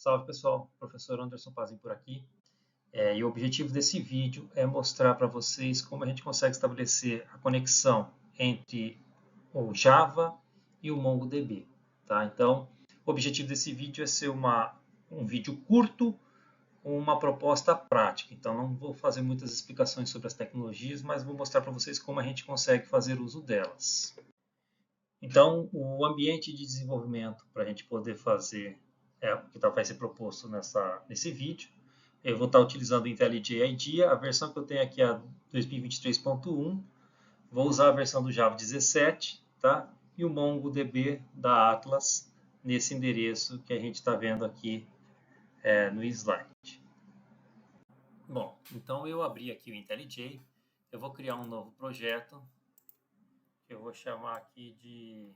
Salve pessoal, professor Anderson Pazin por aqui. E o objetivo desse vídeo é mostrar para vocês como a gente consegue estabelecer a conexão entre o Java e o MongoDB. Tá? Então, o objetivo desse vídeo é ser um vídeo curto com uma proposta prática. Então, não vou fazer muitas explicações sobre as tecnologias, mas vou mostrar para vocês como a gente consegue fazer uso delas. Então, o ambiente de desenvolvimento para a gente poder fazer o que vai ser proposto nesse vídeo. Eu vou estar utilizando o IntelliJ IDEA, a versão que eu tenho aqui é a 2023.1. Vou usar a versão do Java 17, tá? E o MongoDB da Atlas nesse endereço que a gente está vendo aqui no slide. Bom, então eu abri aqui o IntelliJ. Eu vou criar um novo projeto que eu vou chamar aqui de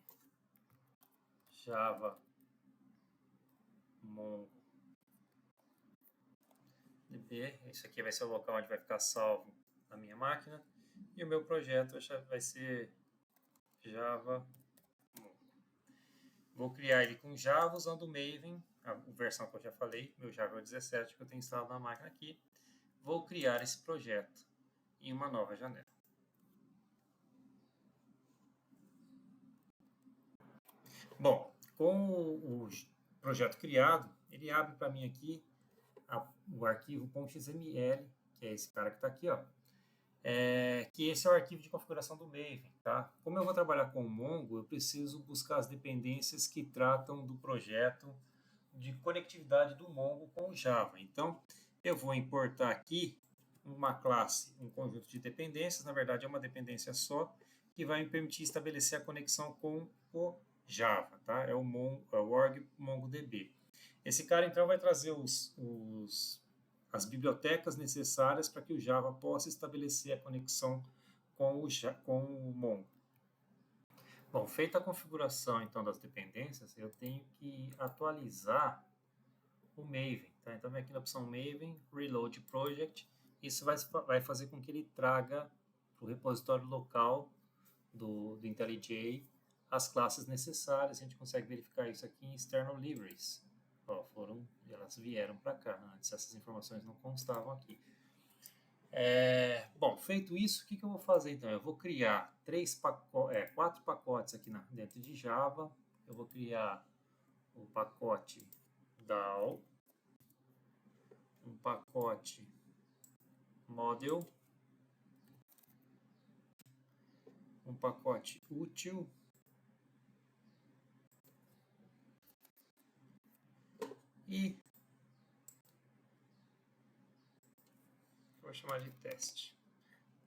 Java MongoDB. Esse aqui vai ser o local onde vai ficar salvo na minha máquina. E o meu projeto vai ser Java Mongo. Vou criar ele com Java usando o Maven, a versão que eu já falei, meu Java 17 que eu tenho instalado na máquina aqui. Vou criar esse projeto em uma nova janela. Bom, com o projeto criado, ele abre para mim aqui o arquivo .xml, que é esse cara que está aqui, ó. Que esse é o arquivo de configuração do Maven, tá? Como eu vou trabalhar com o Mongo, eu preciso buscar as dependências que tratam do projeto de conectividade do Mongo com o Java. Então, eu vou importar aqui uma classe, um conjunto de dependências, na verdade é uma dependência só, que vai me permitir estabelecer a conexão com o Java, tá? É o org MongoDB. Esse cara, então, vai trazer as bibliotecas necessárias para que o Java possa estabelecer a conexão com o Mongo. Bom, feita a configuração, então, das dependências, eu tenho que atualizar o Maven. Tá? Então, vem aqui na opção Maven, Reload Project. Isso vai fazer com que ele traga para o repositório local do IntelliJ as classes necessárias. A gente consegue verificar isso aqui em External Libraries. Elas vieram para cá. Antes essas informações não constavam aqui. Bom, feito isso, o que eu vou fazer então? Eu vou criar 4 pacotes aqui dentro de Java. Eu vou criar o pacote DAO, um pacote Model, um pacote útil, e vou chamar de teste.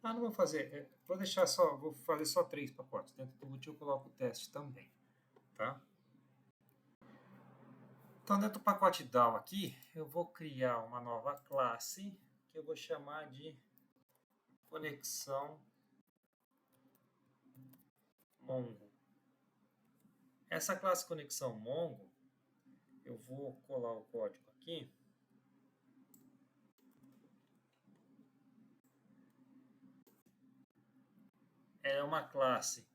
Não vou fazer, vou fazer só 3 pacotes. Dentro do útil eu coloco o teste também, tá? Então, dentro do pacote DAO aqui, eu vou criar uma nova classe que eu vou chamar de conexão Mongo. Essa classe conexão Mongo, eu vou colar o código aqui. É uma classe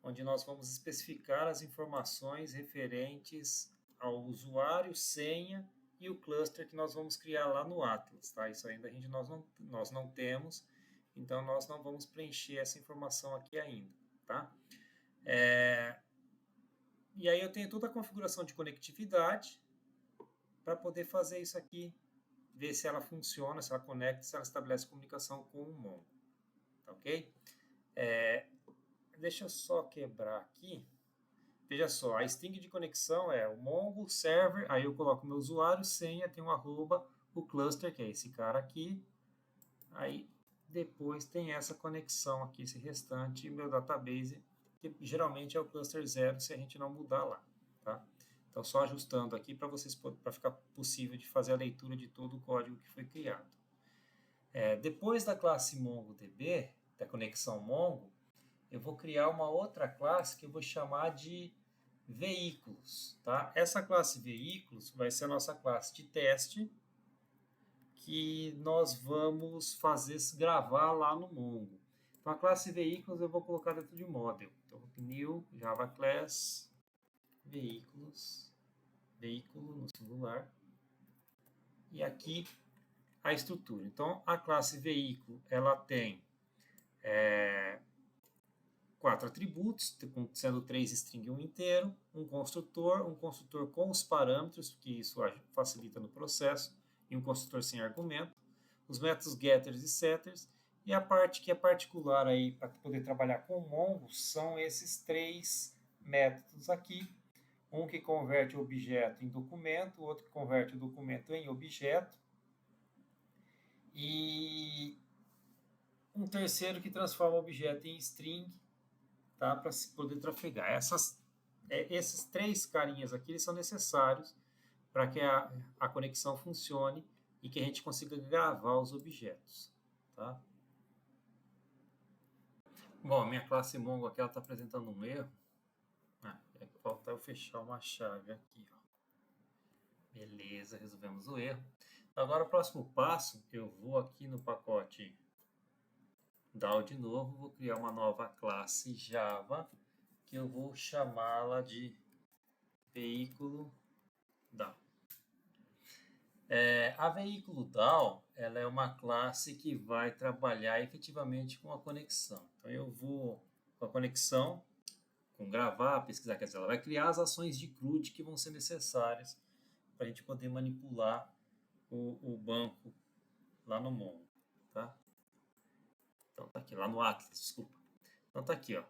onde nós vamos especificar as informações referentes ao usuário, senha e o cluster que nós vamos criar lá no Atlas. Tá? Isso ainda nós não temos, então nós não vamos preencher essa informação aqui ainda. Tá? E aí eu tenho toda a configuração de conectividade para poder fazer isso aqui, ver se ela funciona, se ela conecta, se ela estabelece comunicação com o Mongo. Tá ok? Deixa eu só quebrar aqui. Veja só, a string de conexão é o Mongo server, aí eu coloco meu usuário, senha, tem um arroba, o cluster, que é esse cara aqui. Aí depois tem essa conexão aqui, esse restante, e meu database, que geralmente é o cluster 0 se a gente não mudar lá. Tá? Então, só ajustando aqui para ficar possível de fazer a leitura de todo o código que foi criado. Depois da classe MongoDB, da conexão Mongo, eu vou criar uma outra classe que eu vou chamar de veículos. Tá? Essa classe veículos vai ser a nossa classe de teste que nós vamos gravar lá no Mongo. Então, a classe veículos eu vou colocar dentro de model. Então, new Java class veículos. veículo no singular. E aqui a estrutura. Então, a classe veículo, ela tem 4 atributos, sendo 3 string e 1 inteiro, um construtor com os parâmetros, que isso facilita no processo, e um construtor sem argumento, os métodos getters e setters, e a parte que é particular aí para poder trabalhar com o Mongo são esses 3 métodos aqui, um que converte o objeto em documento, o outro que converte o documento em objeto, e um terceiro que transforma o objeto em string, tá? Para se poder trafegar. Esses 3 carinhas aqui eles são necessários para que a conexão funcione e que a gente consiga gravar os objetos. Tá? Bom, a minha classe Mongo aqui está apresentando um erro. Falta eu fechar uma chave aqui. Ó. Beleza, resolvemos o erro. Agora, o próximo passo, eu vou aqui no pacote DAO de novo, vou criar uma nova classe Java, que eu vou chamá-la de veículo DAO. A veículo DAO, ela é uma classe que vai trabalhar efetivamente com a conexão. Então, eu vou com a conexão, com gravar, pesquisar, quer dizer, ela vai criar as ações de CRUD que vão ser necessárias para a gente poder manipular o banco lá no Mongo, tá? Então, tá aqui, lá no Atlas, desculpa. Então, tá aqui, ó.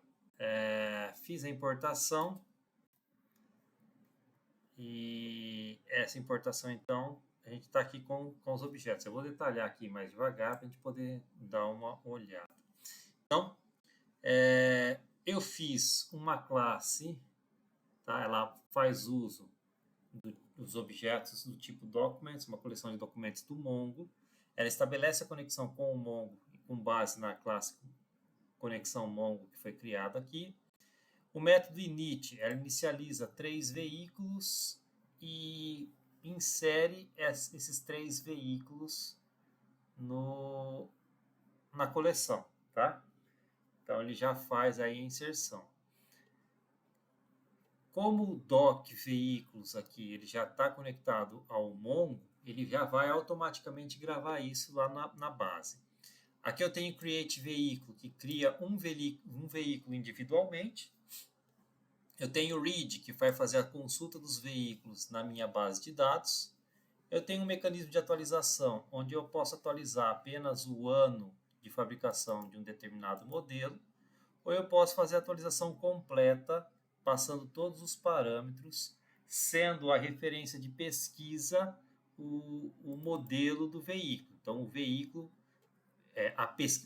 Fiz a importação e essa importação, então, a gente está aqui com os objetos. Eu vou detalhar aqui mais devagar para a gente poder dar uma olhada. Então, eu fiz uma classe, tá? Ela faz uso dos objetos do tipo documents, uma coleção de documentos do Mongo. Ela estabelece a conexão com o Mongo com base na classe conexão Mongo que foi criada aqui. O método init, ela inicializa 3 veículos e insere esses 3 veículos na coleção, tá? Então, ele já faz aí a inserção. Como o doc veículos aqui, ele já está conectado ao Mongo, ele já vai automaticamente gravar isso lá na base. Aqui eu tenho create veículo, que cria um veículo individualmente. Eu tenho read, que vai fazer a consulta dos veículos na minha base de dados. Eu tenho um mecanismo de atualização, onde eu posso atualizar apenas o ano de fabricação de um determinado modelo, ou eu posso fazer a atualização completa, passando todos os parâmetros, sendo a referência de pesquisa o modelo do veículo. Então, o veículo,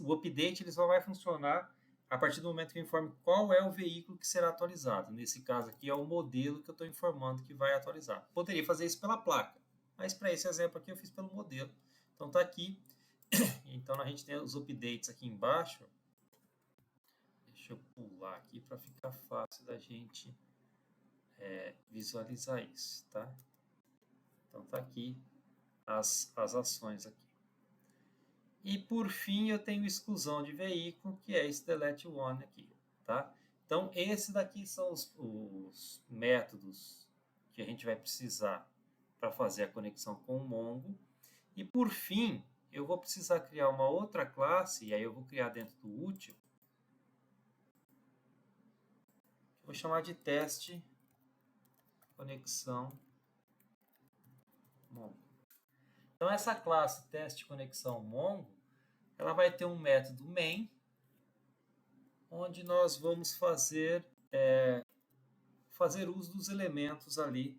o update ele só vai funcionar a partir do momento que eu informe qual é o veículo que será atualizado. Nesse caso aqui é o modelo que eu estou informando que vai atualizar. Poderia fazer isso pela placa, mas para esse exemplo aqui eu fiz pelo modelo. Então está aqui. Então a gente tem os updates aqui embaixo. Deixa eu pular aqui para ficar fácil da gente visualizar isso, tá? Então está aqui as ações aqui. E por fim eu tenho exclusão de veículo, que é esse delete one aqui, tá? Então esses daqui são os métodos que a gente vai precisar para fazer a conexão com o Mongo. E por fim, eu vou precisar criar uma outra classe, e aí eu vou criar dentro do útil, vou chamar de teste conexão Mongo. Então essa classe teste conexão Mongo, ela vai ter um método main, onde nós vamos fazer uso dos elementos ali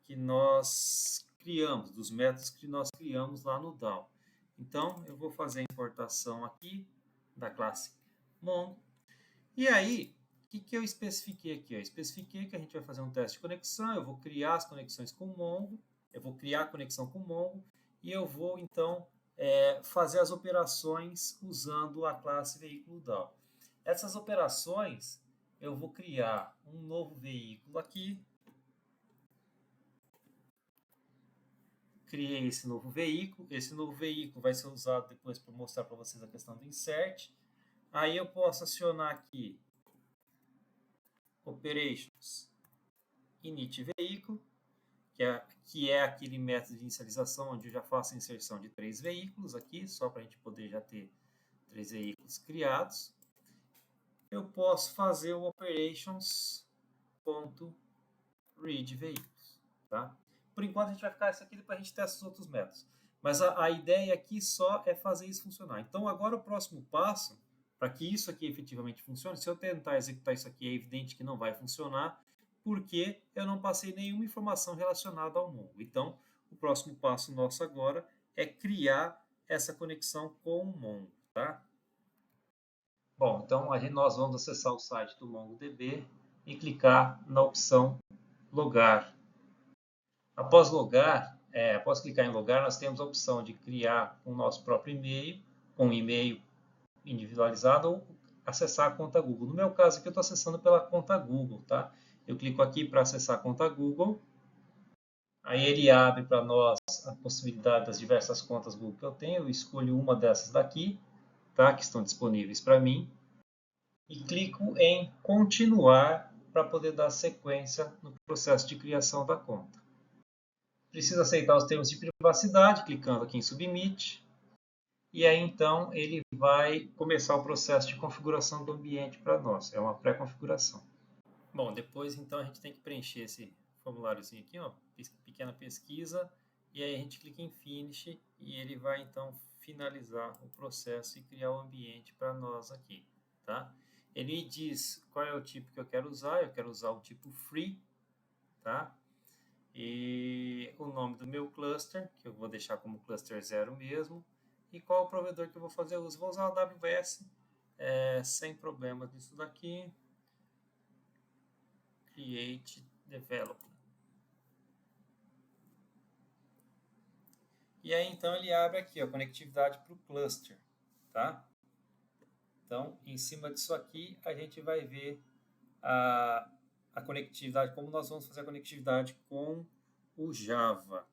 que nós criamos, dos métodos que nós criamos lá no DAO. Então, eu vou fazer a importação aqui da classe Mongo. E aí, o que eu especifiquei aqui? Eu especifiquei que a gente vai fazer um teste de conexão, eu vou criar as conexões com o Mongo, eu vou criar a conexão com o Mongo, e eu vou, então, fazer as operações usando a classe veículo DAO. Essas operações, eu vou criar um novo veículo aqui. Criei esse novo veículo vai ser usado depois para mostrar para vocês a questão do insert. Aí eu posso acionar aqui operations init veículo, que é aquele método de inicialização onde eu já faço a inserção de 3 veículos aqui, só para a gente poder já ter 3 veículos criados. Eu posso fazer o operations.read veículos, tá? Por enquanto a gente vai ficar isso aqui, depois a gente testa os outros métodos. Mas a ideia aqui só é fazer isso funcionar. Então agora o próximo passo, para que isso aqui efetivamente funcione, se eu tentar executar isso aqui, é evidente que não vai funcionar, porque eu não passei nenhuma informação relacionada ao Mongo. Então, o próximo passo nosso agora é criar essa conexão com o Mongo, tá? Bom, então nós vamos acessar o site do MongoDB e clicar na opção logar. Após clicar em logar, nós temos a opção de criar o nosso próprio e-mail, com um e-mail individualizado ou acessar a conta Google. No meu caso aqui eu estou acessando pela conta Google, tá? Eu clico aqui para acessar a conta Google. Aí ele abre para nós a possibilidade das diversas contas Google que eu tenho. Eu escolho uma dessas daqui, tá? Que estão disponíveis para mim. E clico em continuar para poder dar sequência no processo de criação da conta. Precisa aceitar os termos de privacidade, clicando aqui em Submit. E aí então ele vai começar o processo de configuração do ambiente para nós. É uma pré-configuração. Bom, depois então a gente tem que preencher esse formuláriozinho aqui, ó, pequena pesquisa, e aí a gente clica em Finish e ele vai então finalizar o processo e criar o ambiente para nós aqui, tá? Ele diz qual é o tipo que eu quero usar o tipo Free, tá? E o nome do meu cluster, que eu vou deixar como cluster 0 mesmo, e qual o provedor que eu vou fazer uso. Vou usar o AWS, sem problemas nisso daqui. Create Develop. E aí então ele abre aqui a conectividade para o cluster, tá? Então, em cima disso aqui, a gente vai ver a conectividade, como nós vamos fazer a conectividade com o Java.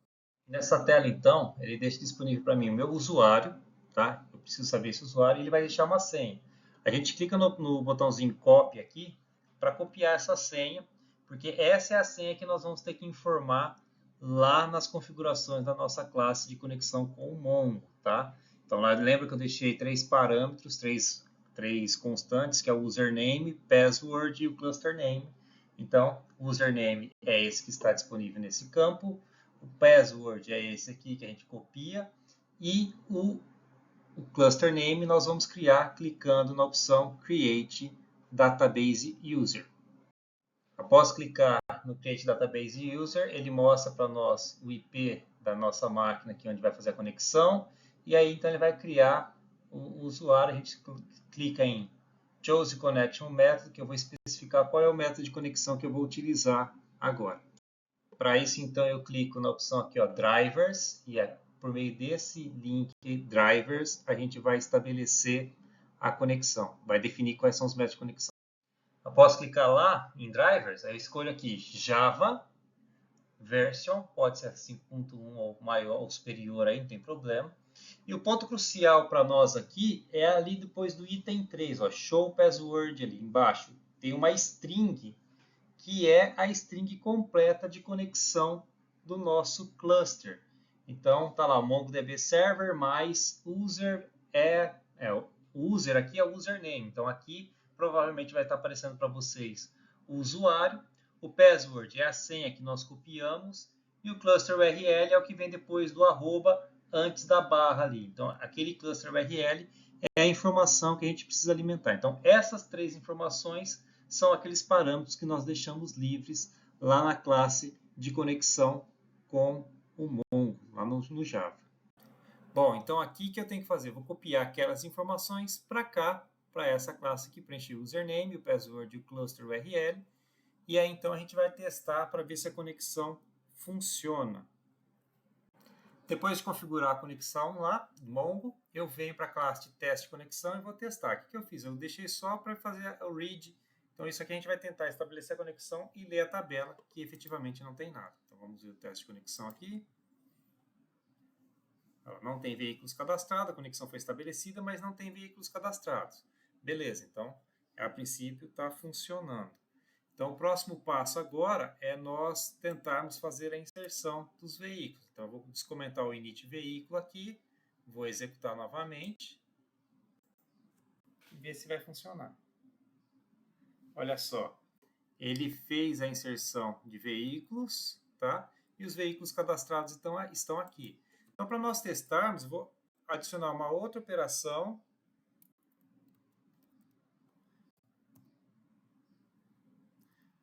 Nessa tela, então, ele deixa disponível para mim o meu usuário, tá? Eu preciso saber esse usuário e ele vai deixar uma senha. A gente clica no botãozinho Copy aqui para copiar essa senha, porque essa é a senha que nós vamos ter que informar lá nas configurações da nossa classe de conexão com o Mongo, tá? Então, lá, lembra que eu deixei 3 parâmetros, três constantes, que é o username, password e o cluster name. Então, o username é esse que está disponível nesse campo, o password é esse aqui que a gente copia e o cluster name nós vamos criar clicando na opção Create Database User. Após clicar no Create Database User, ele mostra para nós o IP da nossa máquina aqui onde vai fazer a conexão e aí então ele vai criar o usuário. A gente clica em Choose Connection Method, que eu vou especificar qual é o método de conexão que eu vou utilizar agora. Para isso, então, eu clico na opção aqui, ó, Drivers, e por meio desse link Drivers, a gente vai estabelecer a conexão, vai definir quais são os métodos de conexão. Após clicar lá em Drivers, eu escolho aqui Java Version, pode ser 5.1 ou maior ou superior, aí não tem problema. E o ponto crucial para nós aqui é ali depois do item 3, ó, Show Password ali embaixo. Tem uma string que é a string completa de conexão do nosso cluster. Então, tá lá, MongoDB Server mais user o user aqui é o username. Então, aqui provavelmente vai estar aparecendo para vocês o usuário, o password é a senha que nós copiamos e o cluster URL é o que vem depois do arroba antes da barra ali. Então, aquele cluster URL é a informação que a gente precisa alimentar. Então, essas 3 informações são aqueles parâmetros que nós deixamos livres lá na classe de conexão com o Mongo, lá no Java. Bom, então aqui que eu tenho que fazer, eu vou copiar aquelas informações para cá, para essa classe aqui, preencher o username, o password e o cluster URL, e aí então a gente vai testar para ver se a conexão funciona. Depois de configurar a conexão lá, Mongo, eu venho para a classe de teste de conexão e vou testar. O que eu fiz? Eu deixei só para fazer o read. Então, isso aqui a gente vai tentar estabelecer a conexão e ler a tabela, que efetivamente não tem nada. Então, vamos ver o teste de conexão aqui. Não tem veículos cadastrados, a conexão foi estabelecida, mas não tem veículos cadastrados. Beleza, então, a princípio está funcionando. Então, o próximo passo agora é nós tentarmos fazer a inserção dos veículos. Então, eu vou descomentar o init veículo aqui, vou executar novamente e ver se vai funcionar. Olha só, ele fez a inserção de veículos, tá? E os veículos cadastrados estão aqui. Então, para nós testarmos, vou adicionar uma outra operação.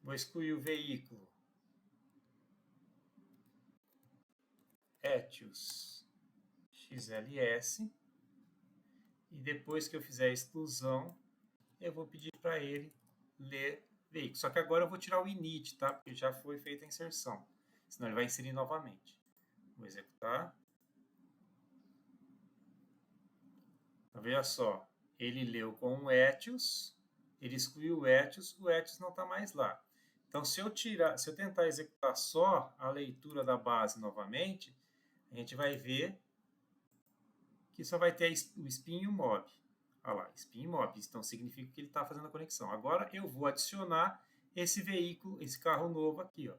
Vou excluir o veículo Etios XLS. E depois que eu fizer a exclusão, eu vou pedir para ele ler veículo. Só que agora eu vou tirar o init, tá? Porque já foi feita a inserção. Senão ele vai inserir novamente. Vou executar. Então, veja só. Ele leu com o Etios. Ele excluiu o Etios não está mais lá. Então, se eu tentar executar só a leitura da base novamente, a gente vai ver que só vai ter o spin e o mob. Olha lá, spin e mob. Então, significa que ele está fazendo a conexão. Agora, eu vou adicionar esse veículo, esse carro novo aqui. Ó.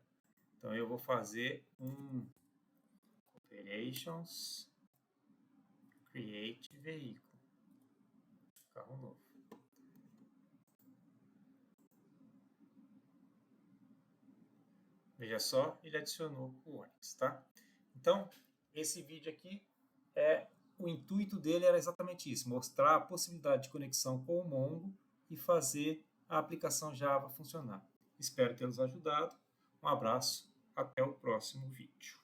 Então, eu vou fazer um operations create veículo. Carro novo. Veja só, ele adicionou o Onix, tá? Então, esse vídeo aqui, o intuito dele era exatamente isso, mostrar a possibilidade de conexão com o Mongo e fazer a aplicação Java funcionar. Espero tê-los ajudado. Um abraço, até o próximo vídeo.